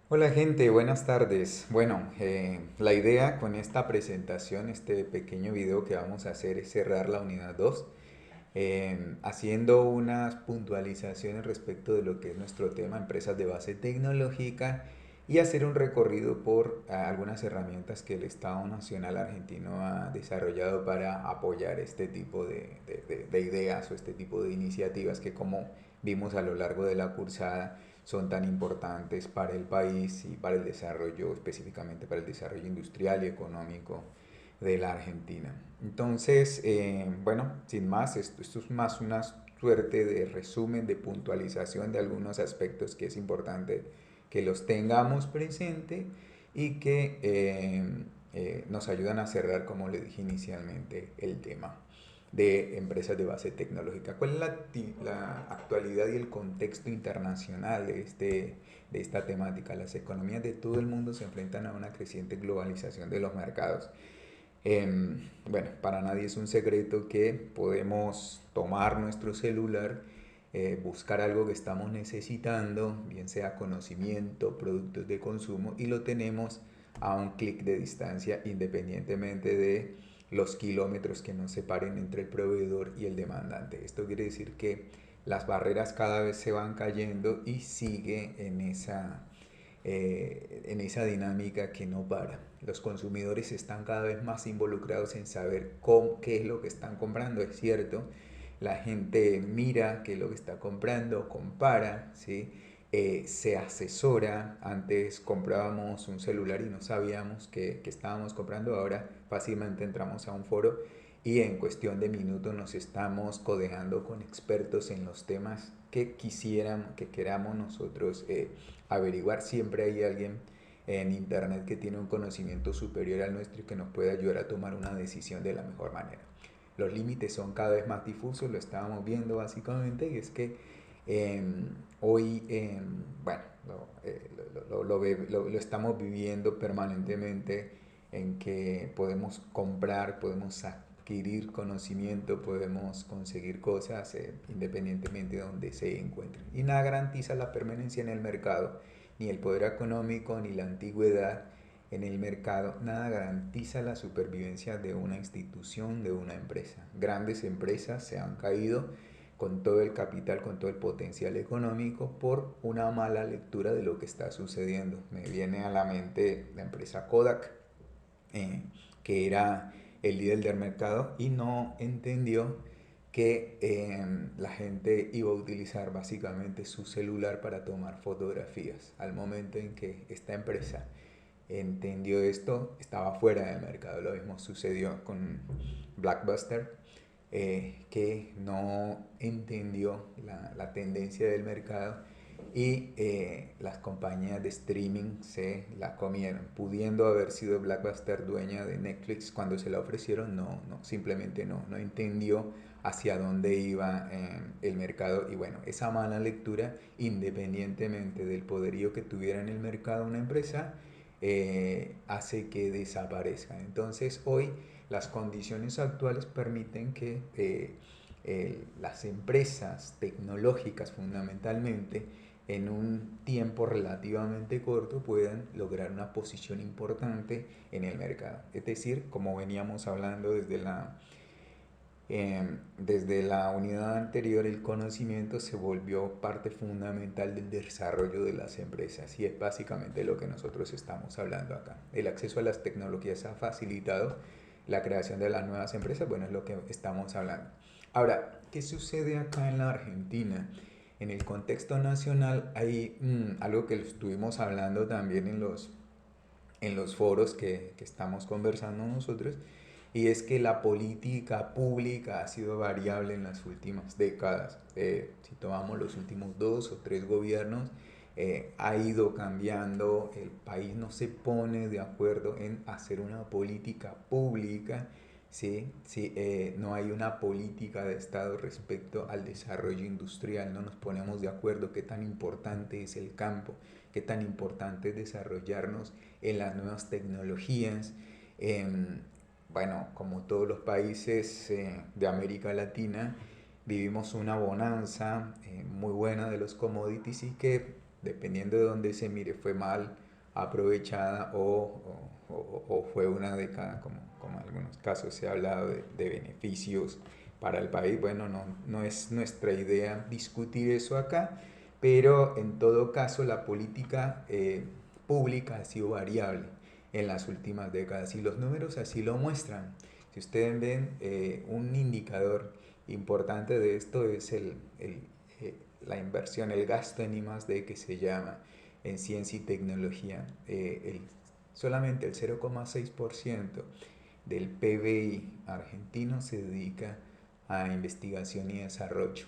Hola gente, buenas tardes. Bueno, la idea con esta presentación, este pequeño video que vamos a hacer es cerrar la unidad 2, haciendo unas puntualizaciones respecto de lo que es nuestro tema, empresas de base tecnológica, y hacer un recorrido por algunas herramientas que el Estado Nacional Argentino ha desarrollado para apoyar este tipo de ideas o este tipo de iniciativas que, como vimos a lo largo de la cursada, son tan importantes para el país y para el desarrollo, específicamente para el desarrollo industrial y económico de la Argentina. Entonces, bueno, sin más, esto es más una suerte de resumen, de puntualización de algunos aspectos que es importante que los tengamos presente y que nos ayudan a cerrar, como le dije inicialmente, el tema de empresas de base tecnológica. ¿Cuál es la actualidad y el contexto internacional de esta temática? Las economías de todo el mundo se enfrentan a una creciente globalización de los mercados. Bueno, para nadie es un secreto que podemos tomar nuestro celular, buscar algo que estamos necesitando, bien sea conocimiento, productos de consumo, y lo tenemos a un clic de distancia, independientemente de los kilómetros que nos separen entre el proveedor y el demandante. Esto quiere decir que las barreras cada vez se van cayendo y sigue en esa dinámica que no para. Los consumidores están cada vez más involucrados en saber qué es lo que están comprando, es cierto. La gente mira qué es lo que está comprando, compara, ¿sí? Se asesora. Antes comprábamos un celular y no sabíamos que estábamos comprando. Ahora fácilmente entramos a un foro y en cuestión de minutos nos estamos codeando con expertos en los temas que que queramos nosotros averiguar. Siempre hay alguien en internet que tiene un conocimiento superior al nuestro y que nos puede ayudar a tomar una decisión de la mejor manera. Los límites son cada vez más difusos, lo estábamos viendo básicamente, y es que eh, hoy, bueno, lo estamos viviendo permanentemente, en que podemos comprar, podemos adquirir conocimiento, podemos conseguir cosas independientemente de donde se encuentren. Y nada garantiza la permanencia en el mercado, ni el poder económico, ni la antigüedad en el mercado. Nada garantiza la supervivencia de una institución, de una empresa. Grandes empresas se han caído con todo el capital, con todo el potencial económico, por una mala lectura de lo que está sucediendo. Me viene a la mente la empresa Kodak, eh, que era el líder del mercado y no entendió que la gente iba a utilizar básicamente su celular para tomar fotografías. Al momento en que esta empresa entendió esto, estaba fuera del mercado. Lo mismo sucedió con Blockbuster, que no entendió la tendencia del mercado, y las compañías de streaming se la comieron, pudiendo haber sido Blockbuster dueña de Netflix cuando se la ofrecieron. Simplemente no entendió hacia dónde iba el mercado. Y bueno, esa mala lectura, independientemente del poderío que tuviera en el mercado una empresa, hace que desaparezcan. Entonces hoy las condiciones actuales permiten que las empresas tecnológicas, fundamentalmente, en un tiempo relativamente corto, puedan lograr una posición importante en el mercado. Es decir, como veníamos hablando desde la unidad anterior, el conocimiento se volvió parte fundamental del desarrollo de las empresas, y es básicamente lo que nosotros estamos hablando acá. El acceso a las tecnologías ha facilitado la creación de las nuevas empresas. Bueno, es lo que estamos hablando. Ahora, ¿qué sucede acá en la Argentina? En el contexto nacional hay algo que estuvimos hablando también en los foros que estamos conversando nosotros, y es que la política pública ha sido variable en las últimas décadas. Si tomamos los últimos 2 o 3 gobiernos, ha ido cambiando. El país no se pone de acuerdo en hacer una política pública. ¿Sí? Sí, no hay una política de Estado respecto al desarrollo industrial. No nos ponemos de acuerdo qué tan importante es el campo, qué tan importante es desarrollarnos en las nuevas tecnologías. Em, bueno, como todos los países de América Latina, vivimos una bonanza muy buena de los commodities, y que dependiendo de dónde se mire, fue mal aprovechada o fue una década, como en algunos casos se ha hablado de beneficios para el país. Bueno, no es nuestra idea discutir eso acá, pero en todo caso la política pública ha sido variable en las últimas décadas y los números así lo muestran. Si ustedes ven, un indicador importante de esto es la inversión, el gasto en I+D que se llama en ciencia y tecnología. Solamente el 0,6% del PBI argentino se dedica a investigación y desarrollo,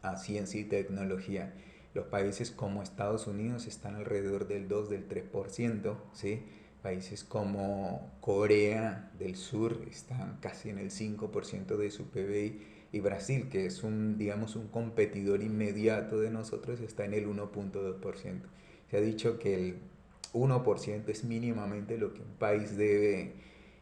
a ciencia y tecnología. Los países como Estados Unidos están alrededor del 2, del 3%, ¿sí? Países como Corea del Sur están casi en el 5% de su PBI y Brasil, que es digamos, un competidor inmediato de nosotros, está en el 1,2%. Se ha dicho que el 1% es mínimamente lo que un país debe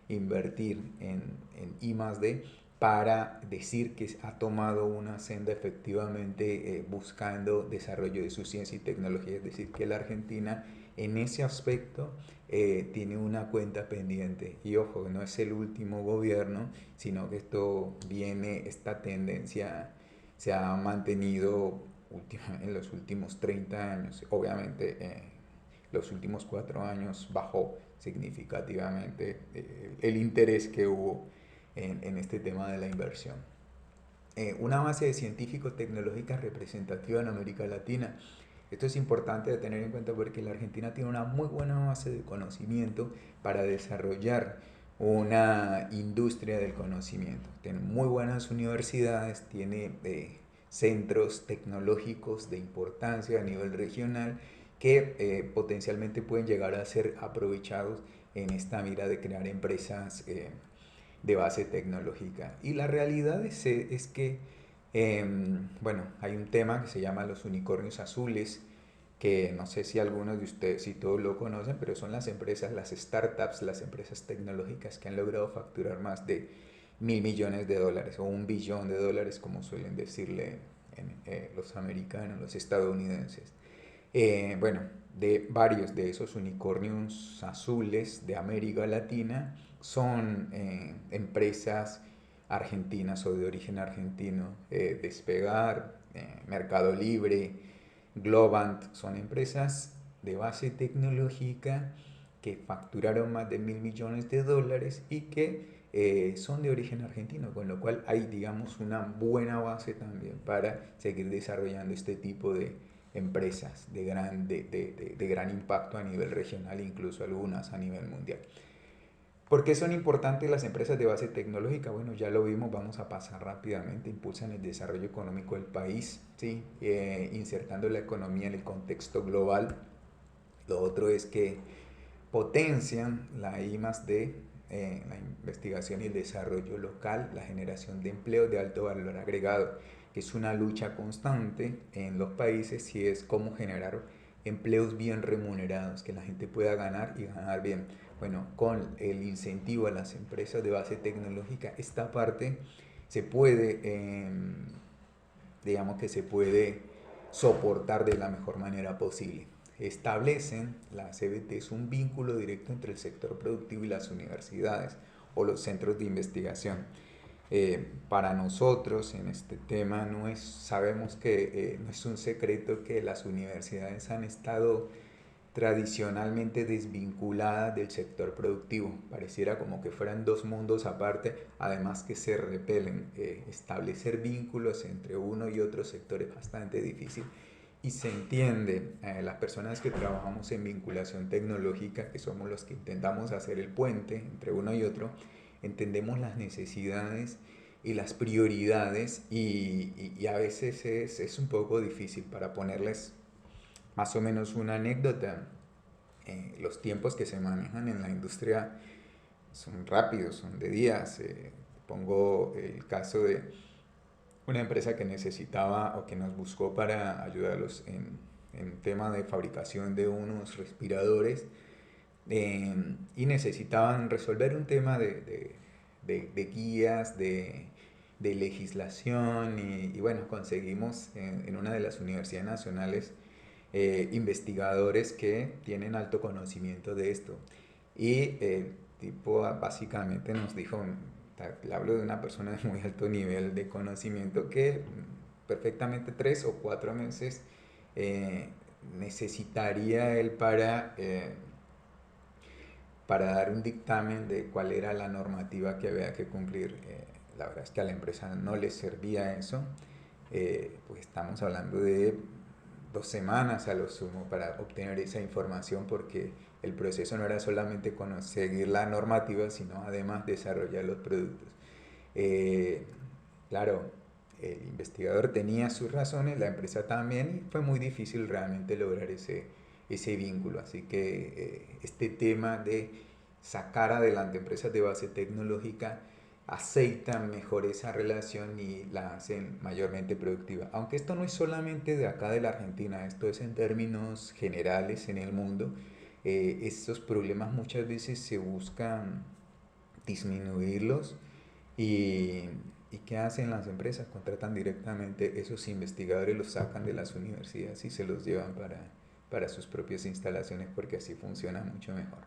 invertir en I+D para decir que ha tomado una senda efectivamente buscando desarrollo de su ciencia y tecnología. Es decir, que la Argentina en ese aspecto tiene una cuenta pendiente. Y ojo, no es el último gobierno, sino que esta tendencia se ha mantenido en los últimos 30 años. Obviamente, los últimos 4 años bajó significativamente el interés que hubo en este tema de la inversión. Una base de científicos tecnológicas representativa en América Latina. Esto es importante de tener en cuenta porque la Argentina tiene una muy buena base de conocimiento para desarrollar una industria del conocimiento. Tiene muy buenas universidades, tiene centros tecnológicos de importancia a nivel regional que potencialmente pueden llegar a ser aprovechados en esta mira de crear empresas de base tecnológica. Y la realidad es que, bueno, hay un tema que se llama los unicornios azules, que no sé si algunos de ustedes, si todos lo conocen, pero son las empresas, las startups, las empresas tecnológicas que han logrado facturar más de 1.000 millones de dólares o 1 billón de dólares, como suelen decirle los americanos, los estadounidenses. Bueno, de varios de esos unicornios azules de América Latina son empresas argentinas o de origen argentino. Despegar, Mercado Libre, Globant, son empresas de base tecnológica que facturaron más de 1.000 millones de dólares y que son de origen argentino, con lo cual hay, digamos, una buena base también para seguir desarrollando este tipo de empresas de gran impacto a nivel regional, incluso algunas a nivel mundial. ¿Por qué son importantes las empresas de base tecnológica? Bueno, ya lo vimos, vamos a pasar rápidamente. Impulsan el desarrollo económico del país, ¿sí? Insertando la economía en el contexto global. Lo otro es que potencian la I+D, la investigación y el desarrollo local, la generación de empleo de alto valor agregado, que es una lucha constante en los países y es cómo generar empleos bien remunerados, que la gente pueda ganar y ganar bien. Bueno, con el incentivo a las empresas de base tecnológica, esta parte se puede, digamos que se puede soportar de la mejor manera posible. Establecen las CBTs un vínculo directo entre el sector productivo y las universidades o los centros de investigación. Para nosotros en este tema sabemos que no es un secreto que las universidades han estado tradicionalmente desvinculadas del sector productivo. Pareciera como que fueran dos mundos aparte, además que se repelen. Establecer vínculos entre uno y otro sector es bastante difícil y se entiende. Las personas que trabajamos en vinculación tecnológica, que somos los que intentamos hacer el puente entre uno y otro, entendemos las necesidades y las prioridades y a veces es un poco difícil. Para ponerles más o menos una anécdota, los tiempos que se manejan en la industria son rápidos, son de días. Pongo el caso de una empresa que necesitaba o que nos buscó para ayudarlos en tema de fabricación de unos respiradores, y necesitaban resolver un tema de guías, de de legislación y bueno, conseguimos en una de las universidades nacionales investigadores que tienen alto conocimiento de esto. Y el tipo básicamente nos dijo, le hablo de una persona de muy alto nivel de conocimiento, que perfectamente 3 o 4 meses eh, necesitaría él para dar un dictamen de cuál era la normativa que había que cumplir. La verdad es que a la empresa no le servía eso. Pues estamos hablando de 2 semanas a lo sumo para obtener esa información, porque el proceso no era solamente seguir la normativa, sino además desarrollar los productos. Eh, claro, el investigador tenía sus razones, la empresa también, y fue muy difícil realmente lograr ese vínculo. Así que este tema de sacar adelante empresas de base tecnológica aceitan mejor esa relación y la hacen mayormente productiva. Aunque esto no es solamente de acá de la Argentina, esto es en términos generales en el mundo. Estos problemas muchas veces se buscan disminuirlos y, ¿y qué hacen las empresas? Contratan directamente esos investigadores, los sacan de las universidades y se los llevan para sus propias instalaciones, porque así funciona mucho mejor.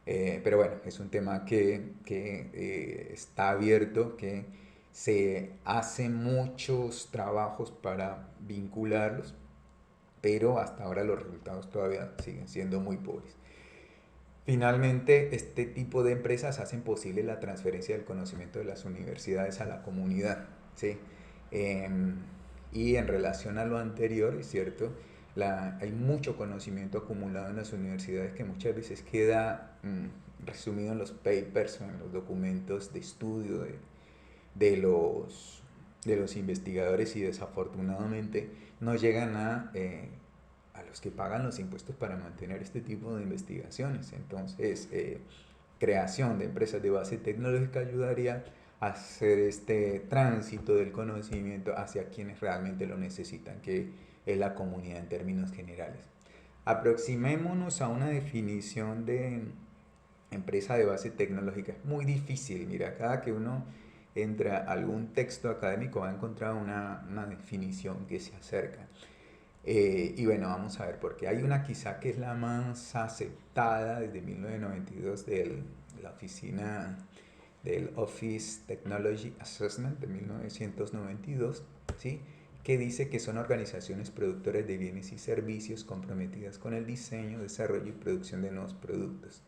Pero bueno, es un tema que está abierto, que se hacen muchos trabajos para vincularlos, pero hasta ahora los resultados todavía siguen siendo muy pobres. Finalmente, este tipo de empresas hacen posible la transferencia del conocimiento de las universidades a la comunidad, ¿sí? Em, y en relación a lo anterior, es cierto, hay mucho conocimiento acumulado en las universidades que muchas veces queda resumido en los papers o en los documentos de estudio de los investigadores, y desafortunadamente no llegan a los que pagan los impuestos para mantener este tipo de investigaciones. Entonces, creación de empresas de base tecnológica ayudaría a hacer este tránsito del conocimiento hacia quienes realmente lo necesitan, que es la comunidad en términos generales. Aproximémonos a una definición de empresa de base tecnológica. Es muy difícil, mira, cada que uno entra a algún texto académico va a encontrar una definición que se acerca. Y bueno, vamos a ver, porque hay una quizá que es la más aceptada desde 1992 de la oficina del Office Technology Assessment de 1992, ¿sí? Que dice que son organizaciones productoras de bienes y servicios comprometidas con el diseño, desarrollo y producción de nuevos productos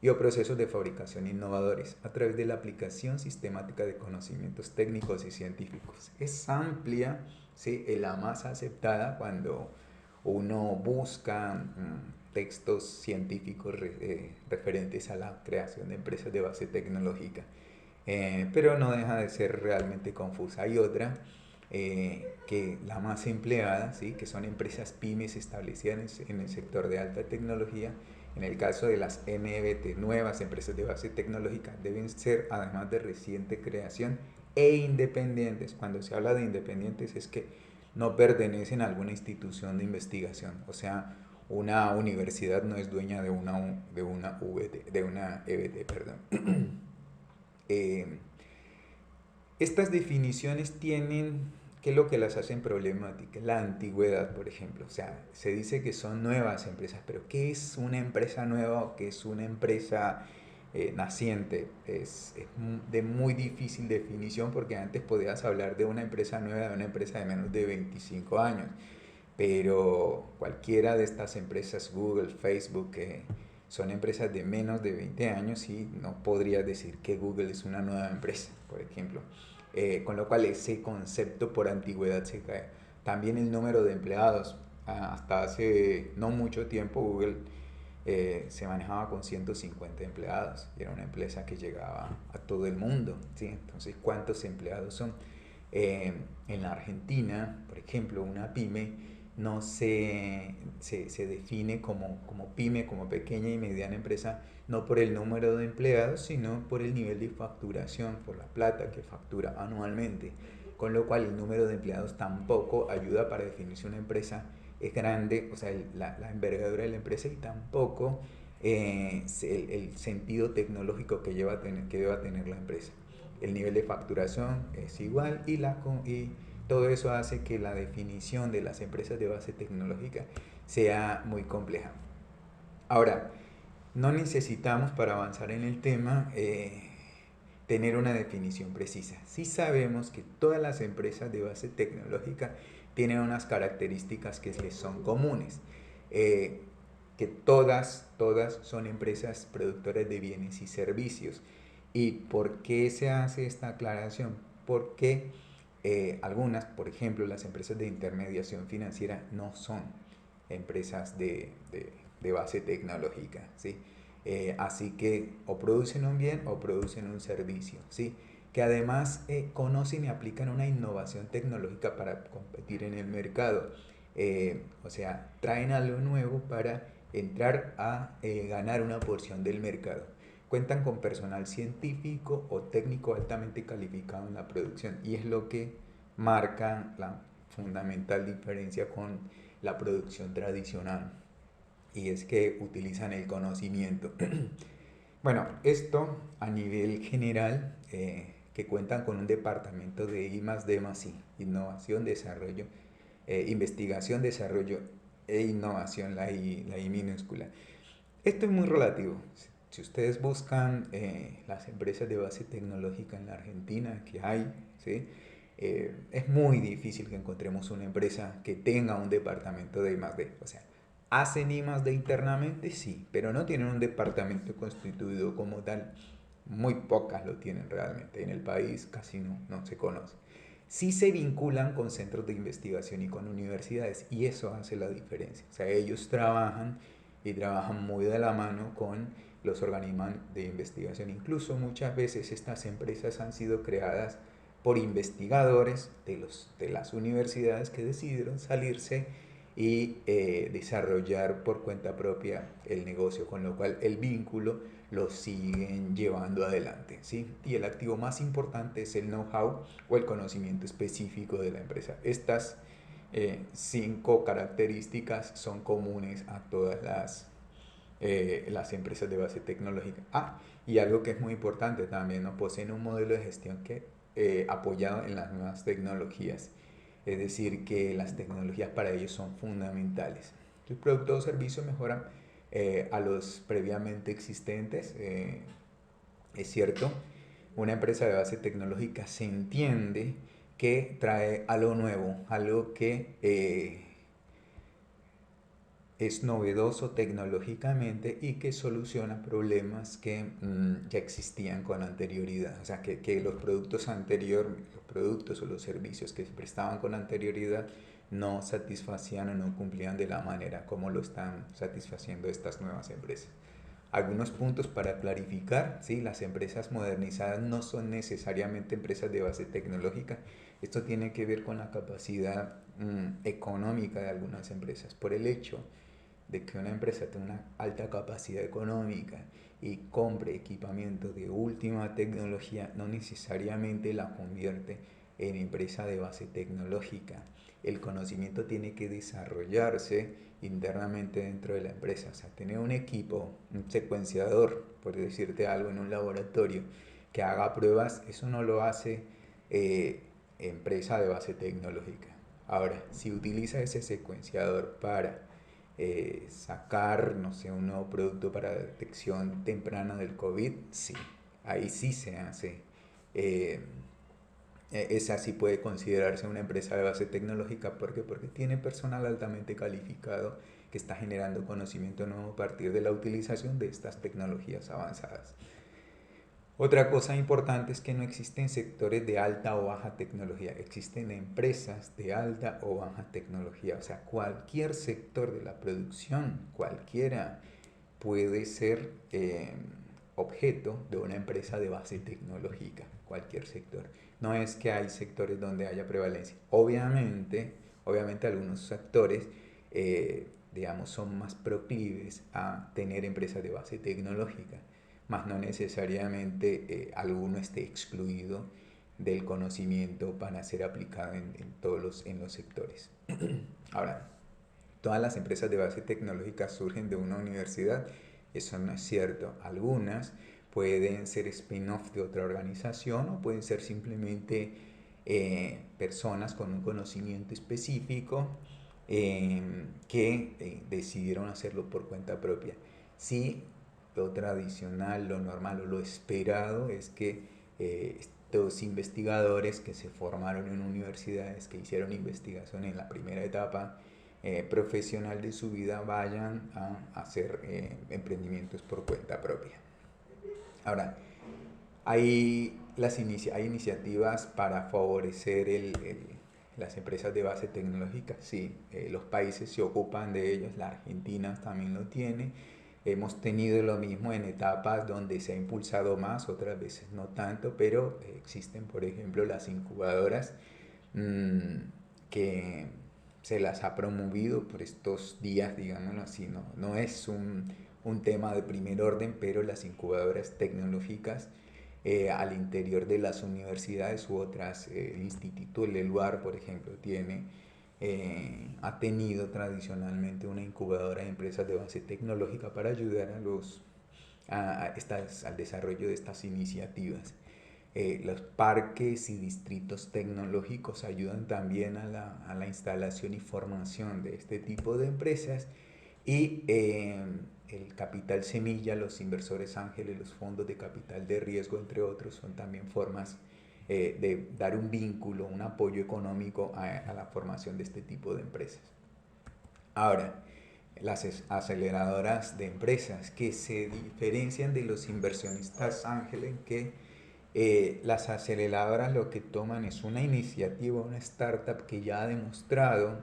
y o procesos de fabricación innovadores a través de la aplicación sistemática de conocimientos técnicos y científicos. Es amplia, ¿sí? Es la más aceptada cuando uno busca textos científicos referentes a la creación de empresas de base tecnológica. Pero no deja de ser realmente confusa. Hay otra que la más empleada, ¿sí? Que son empresas pymes establecidas en el sector de alta tecnología. En el caso de las NBT, nuevas empresas de base tecnológica, deben ser además de reciente creación e independientes. Cuando se habla de independientes es que no pertenecen a alguna institución de investigación. O sea, una universidad no es dueña de una EBT, perdón. Estas definiciones tienen, ¿qué es lo que las hacen problemáticas? La antigüedad, por ejemplo. O sea, se dice que son nuevas empresas, pero ¿qué es una empresa nueva o qué es una empresa naciente? Es de muy difícil definición, porque antes podías hablar de una empresa nueva, de una empresa de menos de 25 años. Pero cualquiera de estas empresas, Google, Facebook, son empresas de menos de 20 años, y no podrías decir que Google es una nueva empresa, por ejemplo. Con lo cual ese concepto por antigüedad se cae. También el número de empleados. Hasta hace no mucho tiempo Google se manejaba con 150 empleados y era una empresa que llegaba a todo el mundo, ¿sí? Entonces, ¿cuántos empleados son? En la Argentina, por ejemplo, una pyme no se define como pyme, como pequeña y mediana empresa, no por el número de empleados, sino por el nivel de facturación, por la plata que factura anualmente. Con lo cual el número de empleados tampoco ayuda para definir si una empresa es grande, o sea, la envergadura de la empresa, y tampoco el sentido tecnológico que deba tener la empresa. el nivel de facturación es igual y todo eso hace que la definición de las empresas de base tecnológica sea muy compleja. Ahora, no necesitamos para avanzar en el tema tener una definición precisa. Sí sabemos que todas las empresas de base tecnológica tienen unas características que les son comunes. Que todas son empresas productoras de bienes y servicios. ¿Y por qué se hace esta aclaración? Porque algunas, por ejemplo, las empresas de intermediación financiera no son empresas de base tecnológica, ¿sí? Así que o producen un bien o producen un servicio, ¿sí? Que además conocen y aplican una innovación tecnológica para competir en el mercado. O sea, traen algo nuevo para entrar a ganar una porción del mercado. Cuentan con personal científico o técnico altamente calificado en la producción y es lo que marca la fundamental diferencia con la producción tradicional, y es que utilizan el conocimiento. Bueno, esto a nivel general, que cuentan con un departamento de I+D+I, innovación, desarrollo, investigación, desarrollo e innovación, la I minúscula. Esto es muy relativo. Si ustedes buscan las empresas de base tecnológica en la Argentina, que hay, ¿sí? Es muy difícil que encontremos una empresa que tenga un departamento de I+D. O sea, hacen I+D internamente, sí, pero no tienen un departamento constituido como tal. Muy pocas lo tienen realmente. En el país casi no se conoce. Sí se vinculan con centros de investigación y con universidades, y eso hace la diferencia. O sea, ellos trabajan y trabajan muy de la mano con los organismos de investigación. Incluso muchas veces estas empresas han sido creadas por investigadores de las universidades que decidieron salirse y desarrollar por cuenta propia el negocio, con lo cual el vínculo lo siguen llevando adelante, ¿sí? Y el activo más importante es el know-how o el conocimiento específico de la empresa. Estas 5 características son comunes a todas las empresas de base tecnológica. Y algo que es muy importante también, ¿no? Poseen un modelo de gestión que apoyado en las nuevas tecnologías. Es decir, que las tecnologías para ellos son fundamentales. Sus productos o servicios mejoran a los previamente existentes. Es cierto, una empresa de base tecnológica se entiende que trae algo nuevo, algo que es novedoso tecnológicamente y que soluciona problemas que ya existían con anterioridad. O sea, que los productos los productos o los servicios que se prestaban con anterioridad no satisfacían o no cumplían de la manera como lo están satisfaciendo estas nuevas empresas. Algunos puntos para clarificar: ¿sí? Las empresas modernizadas no son necesariamente empresas de base tecnológica. Esto tiene que ver con la capacidad económica de algunas empresas. Por el hecho de que una empresa tenga una alta capacidad económica y compre equipamiento de última tecnología, no necesariamente la convierte en empresa de base tecnológica. El conocimiento tiene que desarrollarse internamente dentro de la empresa. O sea, tener un equipo, un secuenciador, por decirte algo, en un laboratorio que haga pruebas, eso no lo hace empresa de base tecnológica. Ahora, si utiliza ese secuenciador para sacar, no sé, un nuevo producto para detección temprana del COVID, sí, ahí sí se hace. Esa sí puede considerarse una empresa de base tecnológica. ¿Por qué? Porque tiene personal altamente calificado que está generando conocimiento nuevo a partir de la utilización de estas tecnologías avanzadas. Otra cosa importante es que no existen sectores de alta o baja tecnología, existen empresas de alta o baja tecnología. O sea, cualquier sector de la producción, cualquiera, puede ser objeto de una empresa de base tecnológica, cualquier sector. No es que hay sectores donde haya prevalencia. Obviamente algunos sectores, digamos, son más proclives a tener empresas de base tecnológica, más no necesariamente alguno esté excluido del conocimiento para ser aplicado en todos los sectores. Ahora, todas las empresas de base tecnológica surgen de una universidad. Eso no es cierto. Algunas pueden ser spin-off de otra organización o pueden ser simplemente personas con un conocimiento específico que decidieron hacerlo por cuenta propia. Sí, lo tradicional, lo normal o lo esperado es que estos investigadores que se formaron en universidades, que hicieron investigación en la primera etapa profesional de su vida, vayan a hacer emprendimientos por cuenta propia. Ahora, hay iniciativas para favorecer las empresas de base tecnológica. Sí, los países se ocupan de ellos, la Argentina también lo tiene. Hemos tenido lo mismo en etapas donde se ha impulsado más, otras veces no tanto, pero existen, por ejemplo, las incubadoras que se las ha promovido por estos días, digámoslo así. No es un tema de primer orden, pero las incubadoras tecnológicas al interior de las universidades u otras, el Instituto Leluar, por ejemplo, ha tenido tradicionalmente una incubadora de empresas de base tecnológica para ayudar al desarrollo de estas iniciativas. Los parques y distritos tecnológicos ayudan también a la instalación y formación de este tipo de empresas y el capital semilla, los inversores ángeles, los fondos de capital de riesgo, entre otros, son también formas de dar un vínculo, un apoyo económico a la formación de este tipo de empresas. Ahora, las aceleradoras de empresas que se diferencian de los inversionistas ángeles, que las aceleradoras lo que toman es una iniciativa, una startup que ya ha demostrado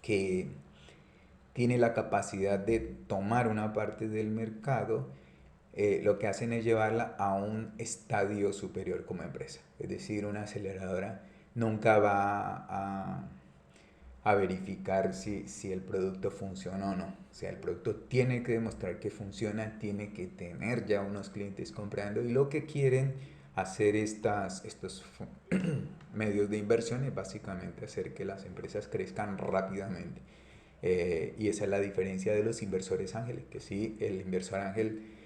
que tiene la capacidad de tomar una parte del mercado. Lo que hacen es llevarla a un estadio superior como empresa. Es decir, una aceleradora nunca va a verificar si el producto funciona o no. O sea, el producto tiene que demostrar que funciona, tiene que tener ya unos clientes comprando, y lo que quieren hacer estos medios de inversión es básicamente hacer que las empresas crezcan rápidamente. Y esa es la diferencia de los inversores ángeles, que sí, el inversor ángel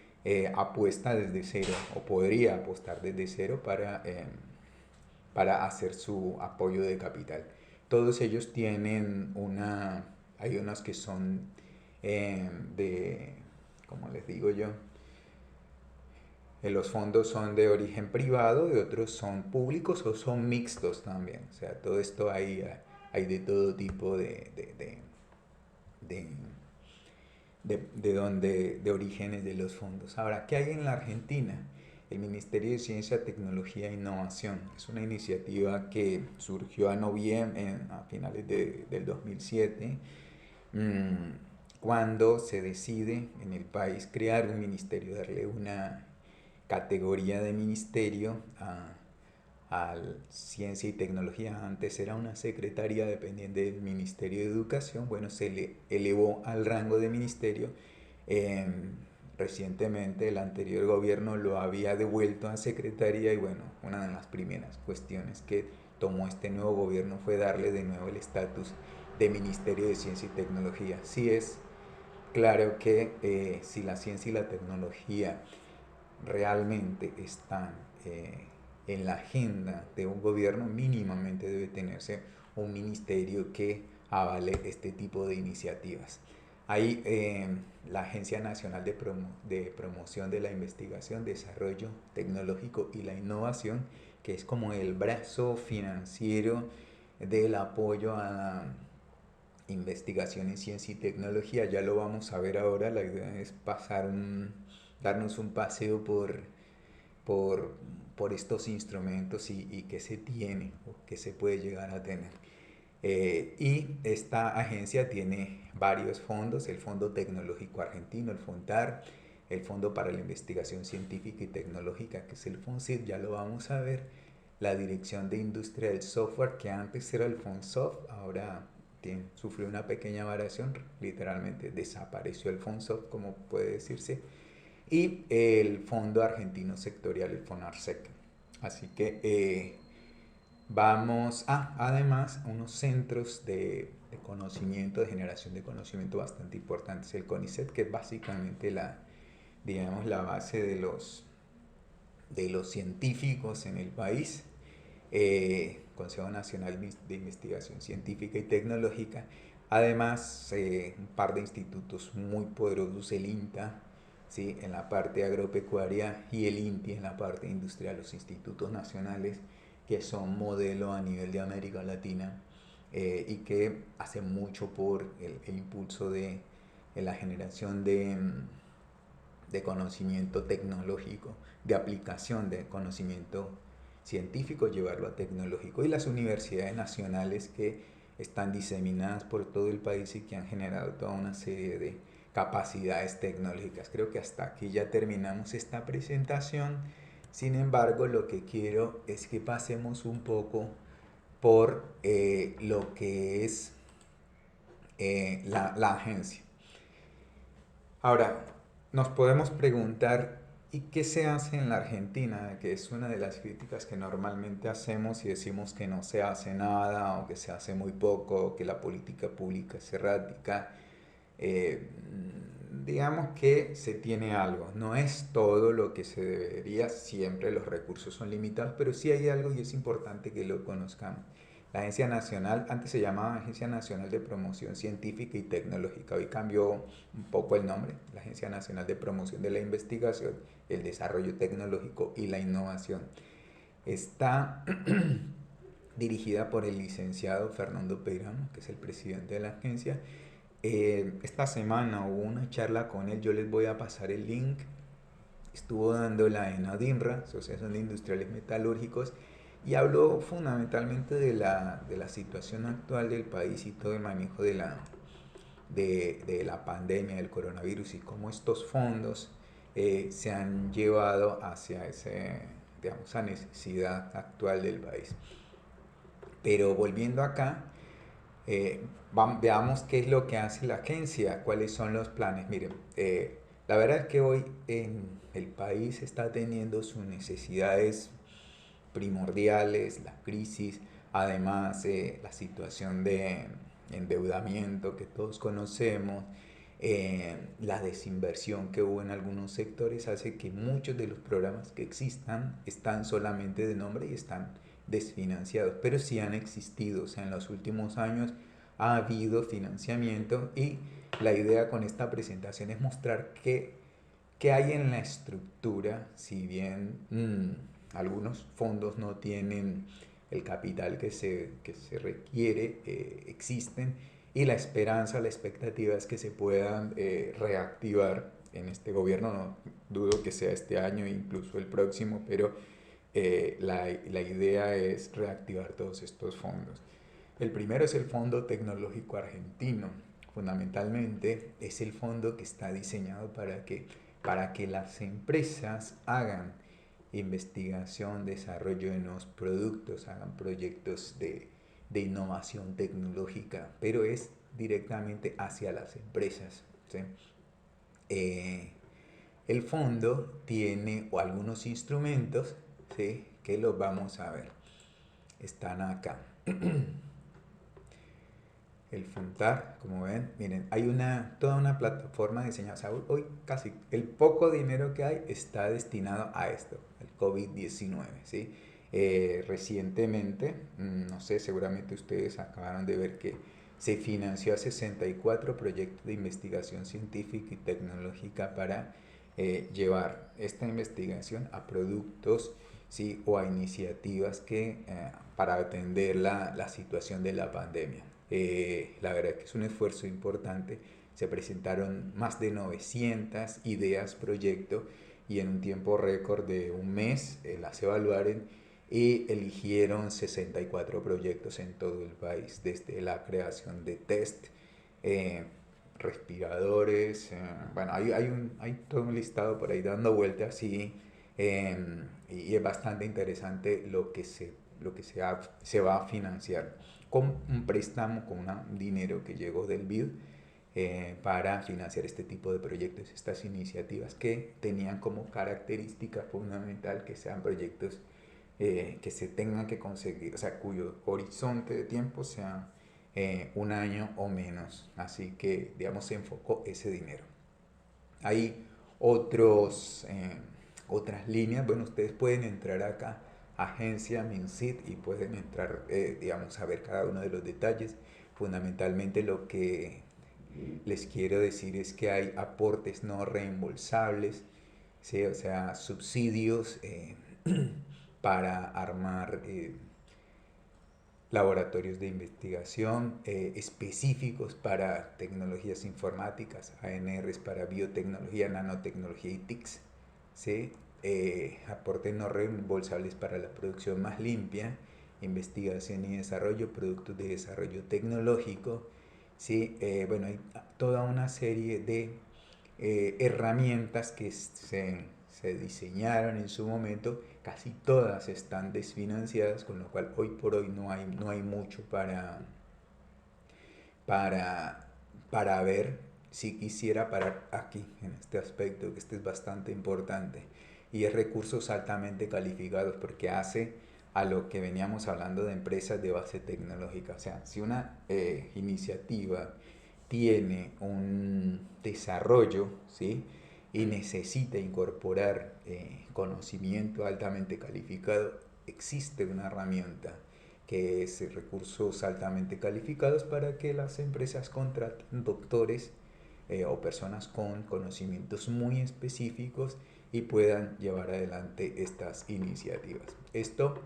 apuesta desde cero o podría apostar desde cero para hacer su apoyo de capital. Todos ellos tienen hay unos que son como les digo yo, los fondos son de origen privado y otros son públicos o son mixtos también. O sea, todo esto hay de todo tipo de orígenes de los fondos. Ahora, ¿qué hay en la Argentina? El Ministerio de Ciencia, Tecnología e Innovación. Es una iniciativa que surgió a finales del 2007, cuando se decide en el país crear un ministerio, darle una categoría de ministerio a Ciencia y Tecnología. Antes era una secretaría dependiente del Ministerio de Educación. Bueno, se le elevó al rango de ministerio. Recientemente el anterior gobierno lo había devuelto a secretaría, y bueno, una de las primeras cuestiones que tomó este nuevo gobierno fue darle de nuevo el estatus de Ministerio de Ciencia y Tecnología. Sí, es claro que si la ciencia y la tecnología realmente están en la agenda de un gobierno, mínimamente debe tenerse un ministerio que avale este tipo de iniciativas. Hay la Agencia Nacional de Promoción de la Investigación, Desarrollo Tecnológico y la Innovación, que es como el brazo financiero del apoyo a la investigación en ciencia y tecnología. Ya lo vamos a ver ahora. La idea es darnos un paseo por, por estos instrumentos y qué se tiene o qué se puede llegar a tener. Y esta agencia tiene varios fondos: el Fondo Tecnológico Argentino, el FONTAR, el Fondo para la Investigación Científica y Tecnológica, que es el FONCID, ya lo vamos a ver, la Dirección de Industria del Software, que antes era el FONSOF, ahora sufrió una pequeña variación, literalmente desapareció el FONSOF, como puede decirse, y el Fondo Argentino Sectorial, el FONARSEC. Así que además, unos centros de conocimiento, de generación de conocimiento bastante importantes. El CONICET, que es básicamente digamos, la base de los científicos en el país, Consejo Nacional de Investigación Científica y Tecnológica. Además, un par de institutos muy poderosos, el INTA, ¿sí?, en la parte agropecuaria, y el INTI en la parte industrial, los institutos nacionales que son modelo a nivel de América Latina, y que hacen mucho por el impulso de la generación de conocimiento tecnológico, de aplicación de conocimiento científico, llevarlo a tecnológico, y las universidades nacionales que están diseminadas por todo el país y que han generado toda una serie de capacidades tecnológicas. Creo que hasta aquí ya terminamos esta presentación. Sin embargo, lo que quiero es que pasemos un poco por lo que es la agencia. Ahora, nos podemos preguntar, ¿y qué se hace en la Argentina? Que es una de las críticas que normalmente hacemos, y decimos que no se hace nada, o que se hace muy poco, o que la política pública es errática. Eh, digamos que se tiene algo, no es todo lo que se debería, siempre los recursos son limitados, pero sí hay algo y es importante que lo conozcamos. La Agencia Nacional, antes se llamaba Agencia Nacional de Promoción Científica y Tecnológica, hoy cambió un poco el nombre, la Agencia Nacional de Promoción de la Investigación, el Desarrollo Tecnológico y la Innovación. Está dirigida por el licenciado Fernando Peirano, que es el presidente de la agencia. Esta semana hubo una charla con él, yo les voy a pasar el link. Estuvo dándola en ADINRA, Asociación de Industriales Metalúrgicos, y habló fundamentalmente de la situación actual del país y todo el manejo de la pandemia del coronavirus, y cómo estos fondos se han llevado hacia digamos, esa necesidad actual del país. Pero volviendo acá, veamos qué es lo que hace la agencia, cuáles son los planes. Miren, la verdad es que hoy en el país está teniendo sus necesidades primordiales, la crisis, además la situación de endeudamiento que todos conocemos, la desinversión que hubo en algunos sectores hace que muchos de los programas que existan están solamente de nombre y están desfinanciados, pero sí han existido, o sea, en los últimos años ha habido financiamiento, y la idea con esta presentación es mostrar qué hay en la estructura, si bien algunos fondos no tienen el capital que se requiere, existen, y la esperanza, la expectativa es que se puedan reactivar en este gobierno. No dudo que sea este año, incluso el próximo, pero la idea es reactivar todos estos fondos. El primero es el Fondo Tecnológico Argentino. Fundamentalmente es el fondo que está diseñado para que las empresas hagan investigación, desarrollo de nuevos productos, hagan proyectos de innovación tecnológica, pero es directamente hacia las empresas, ¿sí? El fondo tiene algunos instrumentos, ¿sí?, que los vamos a ver. Están acá. El FUNTAR, como ven, miren, hay toda una plataforma diseñada. O sea, hoy casi el poco dinero que hay está destinado a esto, el COVID-19, ¿sí? Recientemente, no sé, seguramente ustedes acabaron de ver que se financió a 64 proyectos de investigación científica y tecnológica para llevar esta investigación a productos, ¿sí?, o a iniciativas para atender la situación de la pandemia. La verdad que es un esfuerzo importante. Se presentaron más de 900 ideas proyecto, y en un tiempo récord de un mes las evaluaron y eligieron 64 proyectos en todo el país, desde la creación de test, eh, respiradores, bueno, hay todo un listado por ahí dando vueltas, y es bastante interesante lo que se va a financiar con un préstamo, con un dinero que llegó del BID, para financiar este tipo de proyectos, estas iniciativas que tenían como característica fundamental que sean proyectos que se tengan que conseguir, o sea, cuyo horizonte de tiempo sea un año o menos. Así que, digamos, se enfocó ese dinero. Hay otras líneas. Bueno, ustedes pueden entrar acá, agencia Minsit, y pueden entrar, digamos, a ver cada uno de los detalles. Fundamentalmente lo que les quiero decir es que hay aportes no reembolsables, ¿sí? O sea, subsidios para armar laboratorios de investigación específicos para tecnologías informáticas, ANRs para biotecnología, nanotecnología y TICs, ¿sí? Aportes no reembolsables para la producción más limpia, investigación y desarrollo, productos de desarrollo tecnológico, ¿sí? Bueno, hay toda una serie de herramientas que se diseñaron en su momento, casi todas están desfinanciadas, con lo cual hoy por hoy no hay mucho para, para ver. Si quisiera parar aquí en este aspecto, que este es bastante importante, y es recursos altamente calificados, porque hace a lo que veníamos hablando de empresas de base tecnológica. O sea, si una iniciativa tiene un desarrollo, ¿sí? Y necesita incorporar conocimiento altamente calificado, existe una herramienta que es recursos altamente calificados para que las empresas contraten doctores o personas con conocimientos muy específicos y puedan llevar adelante estas iniciativas. Esto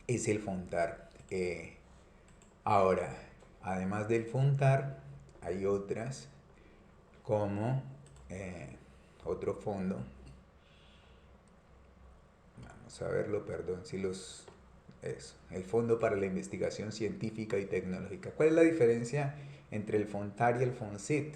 es el FONTAR. Ahora, además del FONTAR, hay otras como otro fondo. Vamos a verlo, perdón, si los... Eso, el Fondo para la Investigación Científica y Tecnológica. ¿Cuál es la diferencia entre el FONTAR y el FONCIT?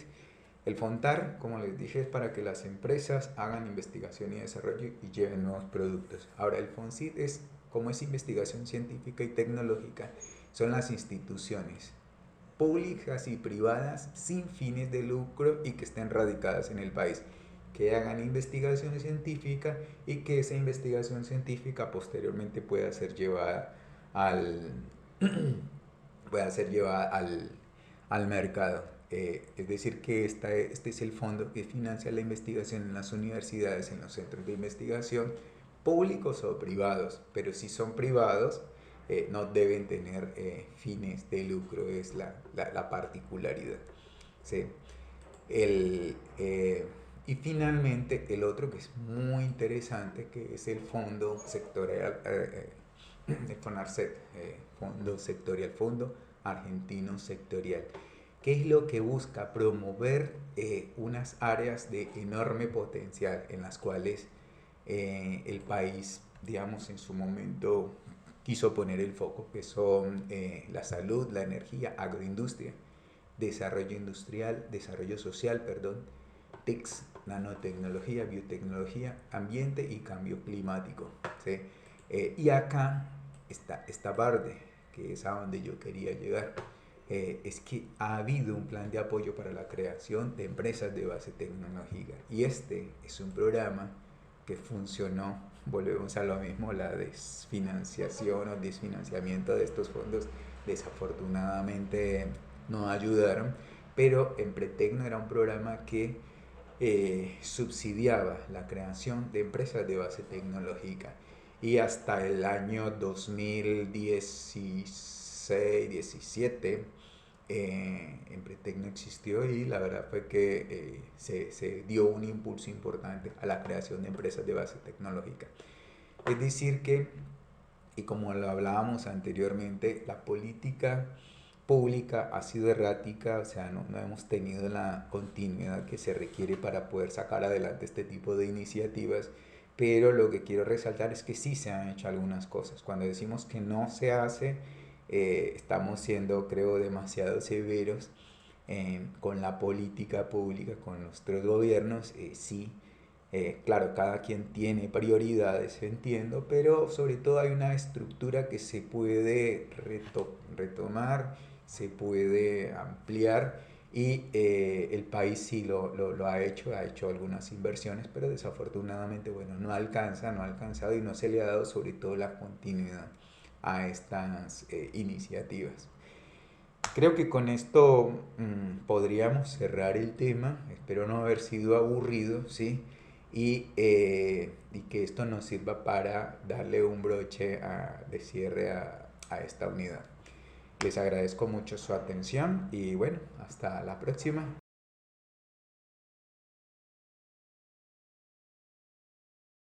El FONTAR, como les dije, es para que las empresas hagan investigación y desarrollo y lleven nuevos productos. Ahora, el FONCIT es, como es investigación científica y tecnológica, son las instituciones públicas y privadas sin fines de lucro y que estén radicadas en el país, que hagan investigación científica y que esa investigación científica posteriormente pueda ser llevada al, pueda ser llevada al mercado. Es decir, que este es el fondo que financia la investigación en las universidades, en los centros de investigación, públicos o privados, pero si son privados, no deben tener fines de lucro, es la particularidad. ¿Sí? El, y finalmente el otro que es muy interesante, que es el Fondo Sectorial, el FONARSET, Fondo Sectorial, Fondo Argentino Sectorial. ¿Qué es lo que busca? Promover unas áreas de enorme potencial en las cuales el país, digamos, en su momento quiso poner el foco, que son la salud, la energía, agroindustria, desarrollo industrial, desarrollo social, perdón, TICs, nanotecnología, biotecnología, ambiente y cambio climático, ¿sí? Y acá está esta parte, que es a donde yo quería llegar, es que ha habido un plan de apoyo para la creación de empresas de base tecnológica, y este es un programa que funcionó. Volvemos a lo mismo, la desfinanciación o desfinanciamiento de estos fondos desafortunadamente no ayudaron, pero Empretecno era un programa que subsidiaba la creación de empresas de base tecnológica, y hasta el año 2016-17 Empretecno existió, y la verdad fue que se dio un impulso importante a la creación de empresas de base tecnológica. Es decir que, y como lo hablábamos anteriormente, la política pública ha sido errática, o sea, no hemos tenido la continuidad que se requiere para poder sacar adelante este tipo de iniciativas, pero lo que quiero resaltar es que sí se han hecho algunas cosas. Cuando decimos que no se hace, estamos siendo, creo, demasiado severos con la política pública, con nuestros gobiernos. Sí, claro, cada quien tiene prioridades, entiendo, pero sobre todo hay una estructura que se puede retomar, se puede ampliar, y el país sí lo ha hecho algunas inversiones, pero desafortunadamente, bueno, no ha alcanzado y no se le ha dado sobre todo la continuidad a estas iniciativas. Creo que con esto podríamos cerrar el tema. Espero no haber sido aburrido, ¿sí? Y que esto nos sirva para darle un broche de cierre a esta unidad. Les agradezco mucho su atención y bueno, hasta la próxima.